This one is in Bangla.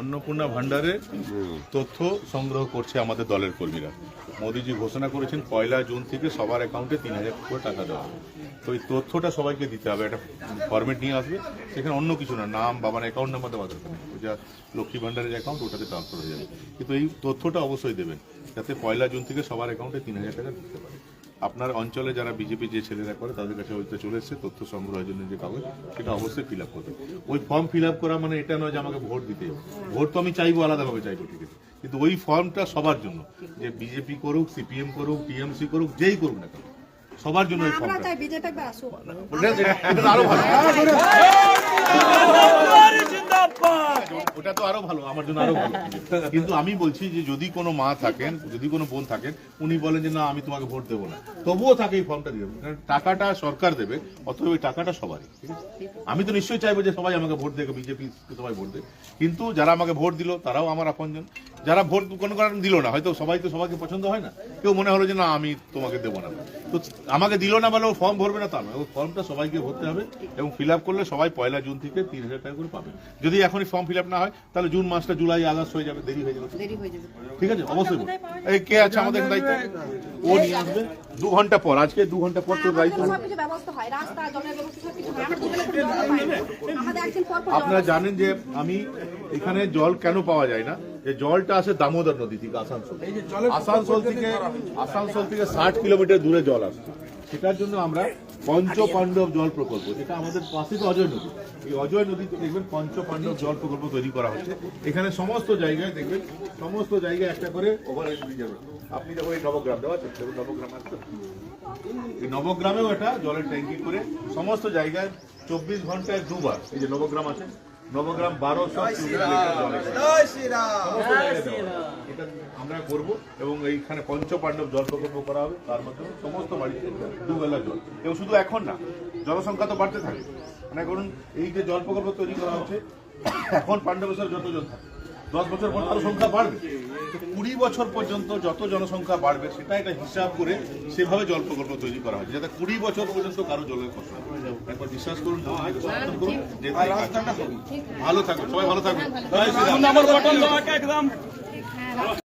অন্নপূর্ণা ভান্ডারে তথ্য সংগ্রহ করছে আমাদের দলের কর্মীরা। মোদিজি ঘোষণা করেছেন 1 জুন থেকে সবার অ্যাকাউন্টে 3000 করে টাকা দেওয়া হবে। তো এই তথ্যটা সবাইকে দিতে হবে, একটা ফরম্যাট নিয়ে আসবে, সেখানে অন্য কিছু না, নাম, বাবার অ্যাকাউন্ট নাম্বার দেওয়া দরকার নেই, যা লক্ষ্মী ভান্ডারের অ্যাকাউন্ট ওটাতে ট্রান্সফার হয়ে যাবে। কিন্তু এই তথ্যটা অবশ্যই দেবেন যাতে 1 জুন থেকে সবার অ্যাকাউন্টে 3000 টাকা দিতে পারে। আপনার অঞ্চলে যারা বিজেপি যে ছেলেরা করে তাদের কাছে ওইটা চলে এসছে তথ্য সংগ্রহের জন্য যে কাগজ, সেটা অবশ্যই ফিল আপ করবে। ওই ফর্ম ফিল আপ করা মানে এটা নয় যে আমাকে ভোট দিতে হবে, ভোট তো আমি চাইবো, আলাদাভাবে চাইবো, ঠিক আছে, কিন্তু ওই ফর্মটা সবার জন্য, যে বিজেপি করুক, সিপিএম করুক, টিএমসি করুক, যেই করুক না কেন, সবার জন্য ওই ফর্মটা আরো ভালো। ওটা তো আরো ভালো, আমার জন্য আরো ভালো। কিন্তু আমি বলছি যে যদি কোনো মা থাকেন, যদি কোনো বোন থাকেন, উনি বলেন যে না আমি তোমাকে ভোট দেবো না, তবুও তাকে এই ফর্মটা দিয়ে দেবেন, কারণ টাকাটা সরকার দেবে, অথবা ওই টাকাটা সবারই, ঠিক আছে। আমি তো নিশ্চয়ই চাইবো যে সবাই আমাকে ভোট দেবে, বিজেপি সবাই ভোট দেবে, কিন্তু যারা আমাকে ভোট দিল তারাও আমার আপনজন, যারা ভোট কোনো কারণ দিল না, হয়তো সবাই তো সবাইকে পছন্দ হয় না, কেউ মনে হলো যে না আমি তোমাকে দেবো না, তো আমাকে দিল না বলে ও ফর্ম ভরবে না তা নয়, ওই ফর্মটা সবাইকে ভরতে হবে এবং ফিল আপ করলে সবাই 1 জুন থেকে 3000 টাকা করে পাবে। যদি এখনই ফর্ম ফিল আপ না হয় তাহলে জুন মাসটা জুলাই আগস্ট হয়ে যাবে, দেরি হয়ে যাবে, ঠিক আছে, অবশ্যই। এই কে আছে আমাদের দায়িত্ব, ও নিয়ে আসবে 2 ঘন্টা পর, আজকে 2 ঘন্টা পর তোর দায়িত্ব। আপনারা জানেন যে আমি এখানে জল কেন পাওয়া যায় না, যে জলটা আসে দামোদর নদী থেকে, আসানসোল থেকে 60 কিলোমিটার দূরে জল আসছে, সেটার জন্য আমরা পঞ্চপাণ্ডব জল প্রকল্প, যেটা আমাদের পাশে তো অজয় নদী, এই অজয় নদীতে দেখবেন পঞ্চপাণ্ডব জল প্রকল্প তৈরি করা হচ্ছে। এখানে সমস্ত জায়গায় দেখবেন, সমস্ত জায়গায় একটা করে ওভারহেড ব্রিজ যাবে। আপনি দেখো এই নবগ্রাম দেওয়া আছে, নবগ্রাম আছে, এই নবগ্রামেও এটা জলের ট্যাঙ্কি করে সমস্ত জায়গায় 24 ঘন্টায় 2 বার, এই যে নবগ্রাম আছে, নবগ্রাম 1200 এটা আমরা করবো এবং এইখানে পঞ্চপাণ্ডব জল প্রকল্প করা হবে, তার মাধ্যমে সমস্ত বাড়িতে 2 বেলা জল। এবং শুধু এখন না, জনসংখ্যা তো বাড়তে থাকে, মানে করুন এই যে জল প্রকল্প তৈরি করা হচ্ছে, এখন পাণ্ডবেশ্বর যত জন থাকে 10 বছর পর আরো সংখ্যা বাড়বে, 20 বছর পর্যন্ত যত জনসংখ্যা বাড়বে সেটা একটা হিসাব করে সেভাবে জল প্রকল্প তৈরি করা হয়েছে, যাতে 20 বছর পর্যন্ত কারো জলের কষ্ট হবে। একবার বিশ্বাস করুন, ভালো থাকবে, সবাই ভালো থাকবে।